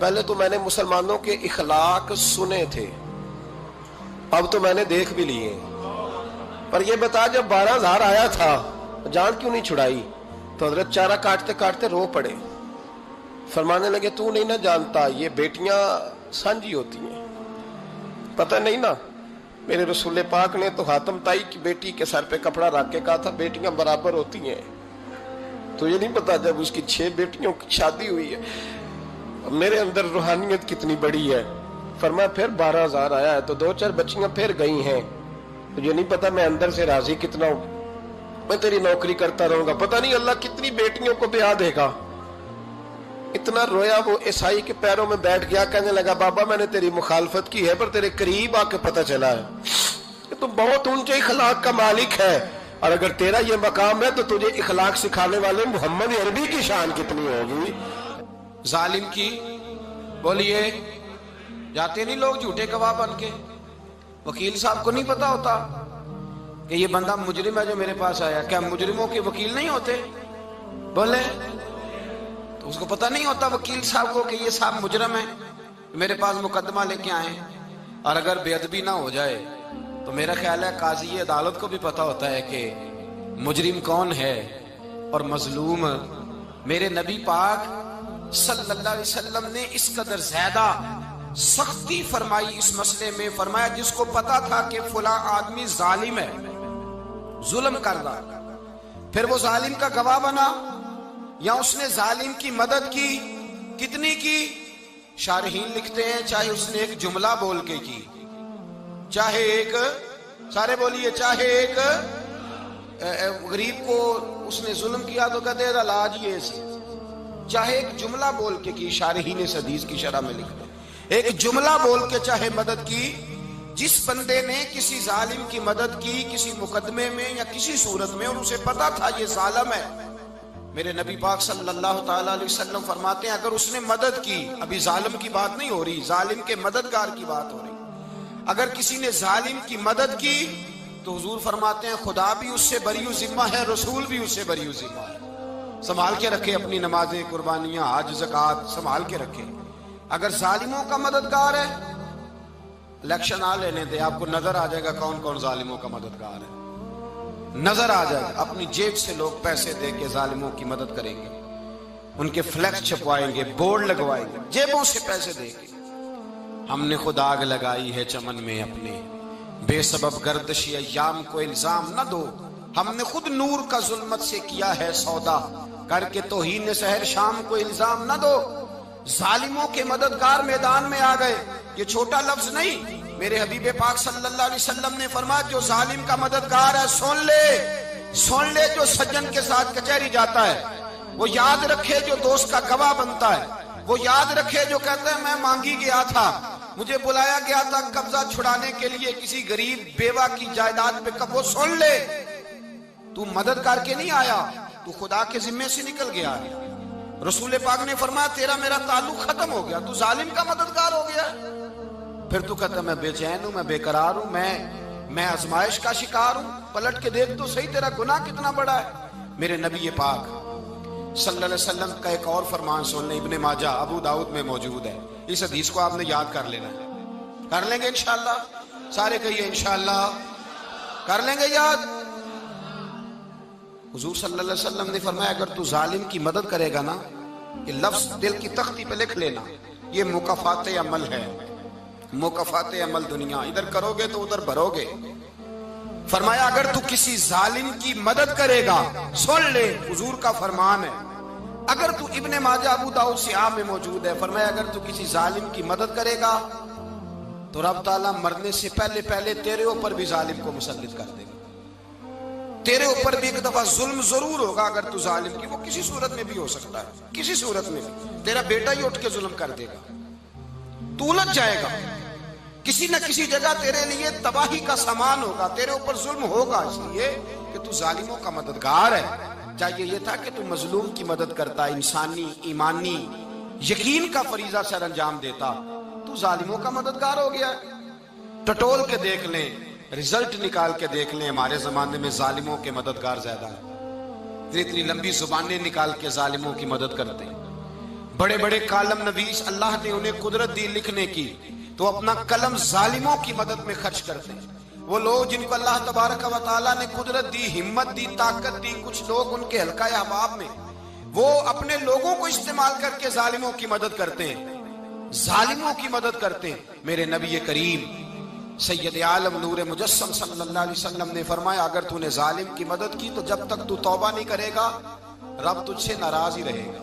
پہلے تو میں نے مسلمانوں کے اخلاق سنے تھے، اب تو میں نے دیکھ بھی لیے. پر یہ بتا جب 12,000 آیا تھا جان کیوں نہیں چھڑائی؟ تو حضرت چارہ کاٹتے کاٹتے رو پڑے. فرمانے لگے تو نہیں نہ جانتا یہ بیٹیاں سانجھی ہوتی ہیں، پتہ نہیں نا. میرے رسول پاک نے تو حاتم تائی کی بیٹی کے سر پہ کپڑا رکھ کے کہا تھا بیٹیاں برابر ہوتی ہیں. تو یہ نہیں پتا جب اس کی 6 بیٹیوں کی شادی ہوئی ہے میرے اندر روحانیت کتنی بڑی ہے. فرمایا پھر 12,000 آیا ہے تو 2-4 بچیاں پھر گئی ہیں. تجھے نہیں پتا میں اندر سے راضی کتنا ہوں، میں تیری نوکری کرتا رہوں گا، پتہ نہیں اللہ کتنی بیٹیوں کو بیاہ دے گا. اتنا رویا وہ عیسائی کے پیروں میں بیٹھ گیا، کہنے لگا بابا میں نے تیری مخالفت کی ہے پر تیرے قریب آ کے پتہ چلا ہے کہ تو بہت اونچے اخلاق کا مالک ہے، اور اگر تیرا یہ مقام ہے تو تجھے اخلاق سکھانے والے محمد عربی کی شان کتنی ہوگی. ظالم کی بولیے جاتے نہیں لوگ جھوٹے گواہ بن کے. وکیل صاحب کو نہیں پتا ہوتا کہ یہ بندہ مجرم ہے جو میرے پاس آیا. کیا مجرموں کے وکیل نہیں ہوتے؟ بولے تو اس کو پتہ نہیں ہوتا وکیل صاحب کو کہ یہ صاحب مجرم ہے میرے پاس مقدمہ لے کے آئے. اور اگر بے ادبی نہ ہو جائے تو میرا خیال ہے قاضی عدالت کو بھی پتا ہوتا ہے کہ مجرم کون ہے اور مظلوم. میرے نبی پاک صلی اللہ علیہ وسلم نے اس قدر زیادہ سختی فرمائی اس مسئلے میں. فرمایا جس کو پتا تھا کہ فلاں آدمی ظالم ہے، ظلم کر رہا، پھر وہ ظالم کا گواہ بنا یا اس نے ظالم کی مدد کی، کتنی کی؟ شارحین لکھتے ہیں چاہے اس نے ایک جملہ بول کے کی، چاہے ایک، سارے بولیے، چاہے ایک غریب کو اس نے ظلم کیا تو کہتے ہیں علاج یہ سی، چاہے ایک جملہ بول کے کی. شارحین اس حدیث کی شرح میں لکھتے ہیں ایک جملہ بول کے چاہے مدد کی. جس بندے نے کسی ظالم کی مدد کی کسی مقدمے میں یا کسی صورت میں اور اسے پتا تھا یہ ظالم ہے، میرے نبی پاک صلی اللہ تعالی علیہ وسلم فرماتے ہیں اگر اس نے مدد کی، ابھی ظالم کی بات نہیں ہو رہی، ظالم کے مددگار کی بات ہو رہی، اگر کسی نے ظالم کی مدد کی تو حضور فرماتے ہیں خدا بھی اس سے بری و ذمہ ہے، رسول بھی اس سے بری و ذمہ ہے. سنبھال کے رکھے اپنی نمازیں، قربانیاں، حج، زکوٰۃ سنبھال کے رکھے. اگر ظالموں کا مددگار ہے، الیکشن آ لینے دے، آپ کو نظر آ جائے گا کون کون ظالموں کا مددگار ہے، نظر آ جائے گا. اپنی جیب سے لوگ پیسے دے کے ظالموں کی مدد کریں گے، ان کے فلیکس چھپوائیں گے، بورڈ لگوائیں گے، جیبوں سے پیسے دے کے. ہم نے خود آگ لگائی ہے چمن میں اپنے، بے سبب گردشی ایام کو الزام نہ دو. ہم نے خود نور کا ظلمت سے کیا ہے سودا، کر کے توہین سحر شام کو الزام نہ دو. ظالموں کے مددگار میدان میں آ گئے. یہ چھوٹا لفظ نہیں، میرے حبیب پاک صلی اللہ علیہ وسلم نے فرمایا جو ظالم کا مددگار ہے سن لے جو سجن کے ساتھ کچہری جاتا ہے، وہ یاد رکھے جو دوست کا گواہ بنتا ہے، وہ یاد رکھے جو کہتا ہے میں مانگی گیا تھا، مجھے بلایا گیا تھا قبضہ چھڑانے کے لیے کسی غریب بیوہ کی جائیداد پہ، وہ سن لے تو مدد کر کے نہیں آیا، تو خدا کے ذمے سے نکل گیا ہے. رسول پاک نے فرمایا تیرا میرا تعلق ختم ہو گیا، تو ظالم کا مددگار ہو گیا. پھر تو کہتا میں بے چین ہوں، میں بے قرار ہوں، میں آزمائش کا شکار ہوں. پلٹ کے دیکھ تو صحیح تیرا گناہ کتنا بڑا ہے. میرے نبی پاک صلی اللہ علیہ وسلم کا ایک اور فرمان سن لیں، ابن ماجہ ابو داؤد میں موجود ہے. اس حدیث کو آپ نے یاد کر لینا ہے. کر لیں گے انشاءاللہ؟ سارے کہیے انشاءاللہ کر لیں گے یاد. حضور صلی اللہ علیہ وسلم نے فرمایا اگر تو ظالم کی مدد کرے گا نا، یہ لفظ دل کی تختی پہ لکھ لینا، یہ مکافات عمل ہے، مکافات عمل دنیا، ادھر کرو گے تو ادھر بھرو گے. فرمایا اگر تو کسی ظالم کی مدد کرے گا، سن لے حضور کا فرمان ہے، اگر تو ابن ماجہ ابو داؤد سیاہ میں موجود ہے، فرمایا اگر تو کسی ظالم کی مدد کرے گا تو رب تعالیٰ مرنے سے پہلے تیرے اوپر بھی ظالم کو مسلط کر دے گا. تیرے اوپر بھی ایک دفعہ ظلم ضرور ہوگا اگر تو ظالم کی، وہ کسی صورت میں بھی ہو سکتا ہے، کسی صورت میں بھی تیرا بیٹا ہی اٹھ کے ظلم کر دے گا، تو الجھ جائے گا، کسی نہ کسی جگہ تیرے لیے تباہی کا سامان ہوگا، تیرے اوپر ظلم ہوگا، اس لیے کہ تو ظالموں کا مددگار ہے. چاہیے یہ تھا کہ تو مظلوم کی مدد کرتا، انسانی ایمانی یقین کا فریضہ سر انجام دیتا، تو ظالموں کا مددگار ہو گیا. ٹٹول کے دیکھ لیں، رزلٹ نکال کے دیکھ لیں، ہمارے زمانے میں ظالموں کے مددگار زیادہ ہیں. اتنی لمبی زبانیں نکال کے ظالموں کی مدد کرتے ہیں. بڑے بڑے کالم نویس اللہ نے انہیں قدرت دی لکھنے کی، تو اپنا قلم ظالموں کی مدد میں خرچ کرتے ہیں۔ وہ لوگ جن کو اللہ تبارک و تعالیٰ نے قدرت دی، ہمت دی، طاقت دی، کچھ لوگ ان کے حلقہ احباب میں، وہ اپنے لوگوں کو استعمال کر کے ظالموں کی مدد کرتے ہیں، ظالموں کی مدد کرتے ہیں۔ میرے نبی کریم سید عالم نور مجسم صلی اللہ علیہ وسلم نے فرمایا، اگر تو نے ظالم کی مدد کی تو جب تک تو توبہ نہیں کرے گا رب تجھ سے ناراض ہی رہے گا۔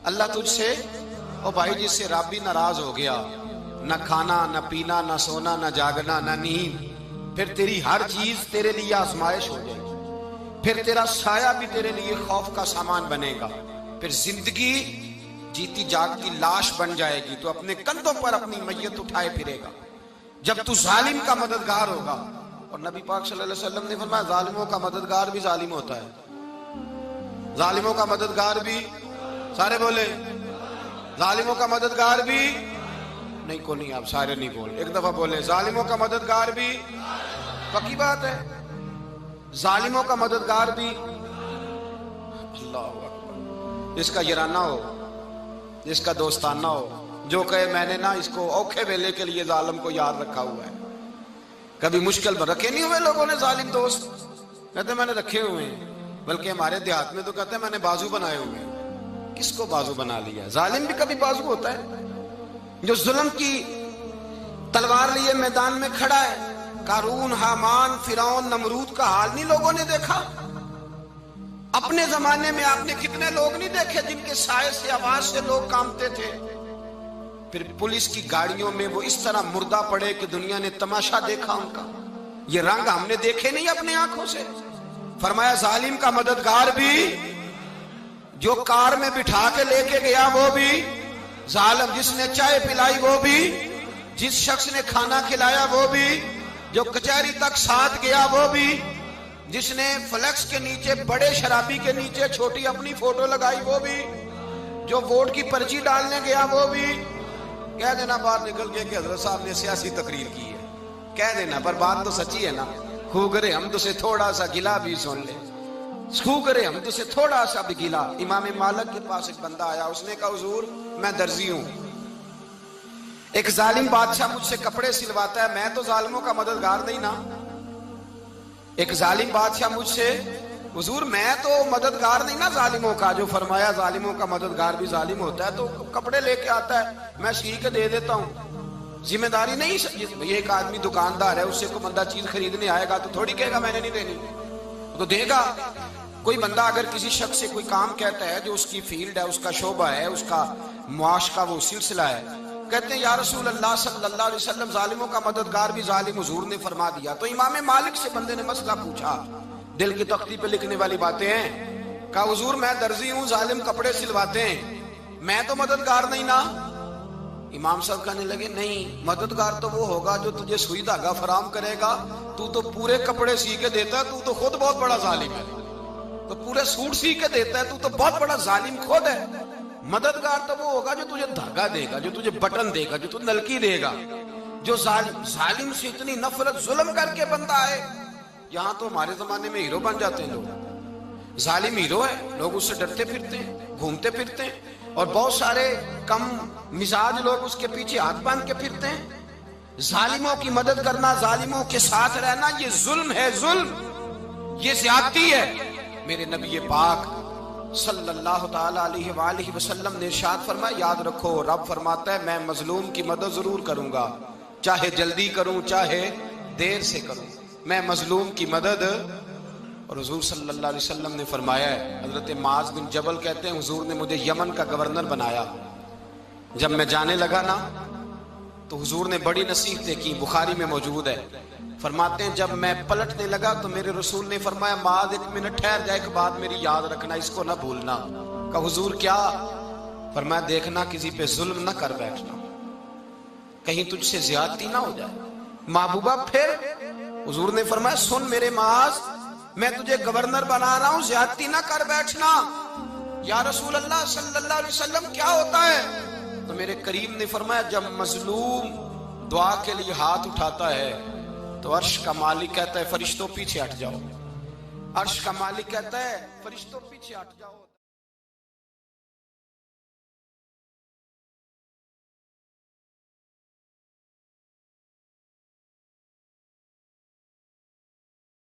اللہ تجھ سے، او بھائی جس سے رب بھی ناراض ہو گیا، نہ کھانا نہ پینا نہ سونا نہ جاگنا نہ نیند، پھر تیری ہر چیز تیرے لیے آزمائش ہو جائے گی، پھر تیرا سایہ بھی تیرے لیے خوف کا سامان بنے گا، پھر زندگی جیتی جاگتی لاش بن جائے گی، تو اپنے کندھوں پر اپنی میت اٹھائے پھرے گا جب تو ظالم کا مددگار ہوگا۔ اور نبی پاک صلی اللہ علیہ وسلم نے فرمایا ظالموں کا مددگار بھی ظالم ہوتا ہے، ظالموں کا مددگار بھی، سارے بولے ظالموں کا مددگار بھی نہیں، کو نہیں، آپ سارے نہیں بولے، ایک دفعہ بولے ظالموں کا مددگار بھی، پکی بات ہے، ظالموں کا مددگار بھی۔ اللہ اکبر، جس کا یارانہ ہو، جس کا دوستانہ ہو، جو کہے میں نے نا اس کو اوکھے ویلے کے لیے ظالم کو یاد رکھا ہوا ہے۔ کبھی مشکل میں رکھے نہیں ہوئے لوگوں نے ظالم دوست، کہتے میں نے رکھے ہوئے ہیں، بلکہ ہمارے دیہات میں تو کہتے ہیں میں نے بازو بنائے ہوئے ہیں۔ کس کو بازو بنا لیا؟ ظالم بھی کبھی بازو ہوتا ہے، جو ظلم کی تلوار لیے میدان میں کھڑا ہے۔ قارون، حامان، فرعون، نمرود کا حال نہیں لوگوں نے دیکھا؟ اپنے زمانے میں آپ نے کتنے لوگ نہیں دیکھے جن کے سائے سے، آواز سے لوگ کانپتے تھے؟ پھر پولیس کی گاڑیوں میں وہ اس طرح مردہ پڑے کہ دنیا نے تماشا دیکھا ان کا۔ یہ رنگ ہم نے دیکھے نہیں اپنے آنکھوں سے۔ فرمایا ظالم کا مددگار بھی، جو کار میں بٹھا کے لے کے گیا وہ بھی ظالم، جس نے چائے پلائی وہ بھی، جس شخص نے کھانا کھلایا وہ بھی، جو کچہری تک ساتھ گیا وہ بھی، جس نے فلیکس کے نیچے، بڑے شرابی کے نیچے چھوٹی اپنی فوٹو لگائی وہ بھی، جو ووٹ کی پرچی ڈالنے گیا وہ بھی۔ کہہ دینا باہر نکل کے کہ حضرت صاحب نے سیاسی تقریر کی ہے، کہہ دینا، پر بات تو سچی ہے نا۔ خو کرے ہم تو سے تھوڑا سا گلا بھی سن لے، خو کرے ہم تو سے تھوڑا سا بھی گلا۔ امام مالک کے پاس ایک بندہ آیا، اس نے کہا حضور میں درزی ہوں، ایک ظالم بادشاہ مجھ سے کپڑے سلواتا ہے، میں تو ظالموں کا مددگار نہیں نا۔ ایک ظالم بادشاہ مجھ سے، حضور میں تو مددگار نہیں نا ظالموں کا، جو فرمایا ظالموں کا مددگار بھی ظالم ہوتا ہے، تو کپڑے لے کے آتا ہے میں سی کے دے دیتا ہوں، ذمہ داری نہیں۔ یہ ایک آدمی دکاندار ہے، اس سے کوئی بندہ چیز خریدنے آئے گا تو تھوڑی کہے گا میں نے نہیں دینی، تو دے گا۔ کوئی بندہ اگر کسی شخص سے کوئی کام کہتا ہے جو اس کی فیلڈ ہے، اس کا شعبہ ہے، اس کا معاش کا وہ سلسلہ ہے، کہتے ہیں یا رسول اللہ صلی اللہ علیہ وسلم ظالموں کا مددگار بھی ظالم، حضور نے فرما دیا۔ تو امام مالک سے بندے نے مسئلہ پوچھا، دل کی تختی پہ لکھنے والی باتیں ہیں، کہا حضور میں درزی ہوں، ظالم کپڑے سلواتے ہیں، میں تو مددگار نہیں نا۔ امام صاحب کہنے لگے نہیں، مددگار تو وہ ہوگا جو تجھے سوئی دھاگا فراہم کرے گا، تو پورے کپڑے سی کے دیتا ہے، تو خود بہت بڑا ظالم ہے، تو پورے سوٹ سی کے دیتا ہے، تو بہت بڑا ظالم خود ہے۔ مددگار تو وہ ہوگا جو تجھے دھاگا دے گا، جو تجھے بٹن دے گا، جو تجھے نلکی دے گا، جو ظالم سے اتنی نفرت ظلم کر کے بندہ ہے۔ یہاں تو ہمارے زمانے میں ہیرو بن جاتے ہیں لوگ، ظالم ہیرو ہے، لوگ اس سے ڈرتے پھرتے ہیں، گھومتے پھرتے ہیں، اور بہت سارے کم مزاج لوگ اس کے پیچھے ہاتھ باندھ کے پھرتے ہیں۔ ظالموں کی مدد کرنا، ظالموں کے ساتھ رہنا، یہ ظلم ہے، ظلم، یہ زیادتی ہے۔ میرے نبی پاک صلی اللہ تعالی علیہ وآلہ وسلم نے ارشاد فرمایا، یاد رکھو رب فرماتا ہے میں مظلوم کی مدد ضرور کروں گا، چاہے جلدی کروں چاہے دیر سے کروں، میں مظلوم کی مدد۔ اور حضور صلی اللہ علیہ وسلم نے فرمایا ہے، حضرت معاذ بن جبل کہتے ہیں حضور نے مجھے یمن کا گورنر بنایا، جب میں جانے لگا نا تو حضور نے بڑی نصیحتیں کی، بخاری میں موجود ہے، فرماتے ہیں جب میں پلٹنے لگا تو میرے رسول نے فرمایا معاذ ایک منٹ ٹھہر جا، ایک بات میری یاد رکھنا، اس کو نہ بھولنا۔ کہا حضور کیا؟ فرمایا دیکھنا کسی پہ ظلم نہ کر بیٹھنا، کہیں تجھ سے زیادتی نہ ہو جائے۔ محبوبہ پھر حضور نے فرمایا سن میرے معاذ، میں تجھے گورنر بنا رہا ہوں، زیادتی نہ کر بیٹھنا۔ یا رسول اللہ صلی اللہ علیہ وسلم کیا ہوتا ہے؟ تو میرے کریم نے فرمایا جب مظلوم دعا کے لیے ہاتھ اٹھاتا ہے تو عرش کا مالک کہتا ہے فرشتوں پیچھے ہٹ جاؤ، عرش کا مالک کہتا ہے فرشتوں پیچھے ہٹ جاؤ۔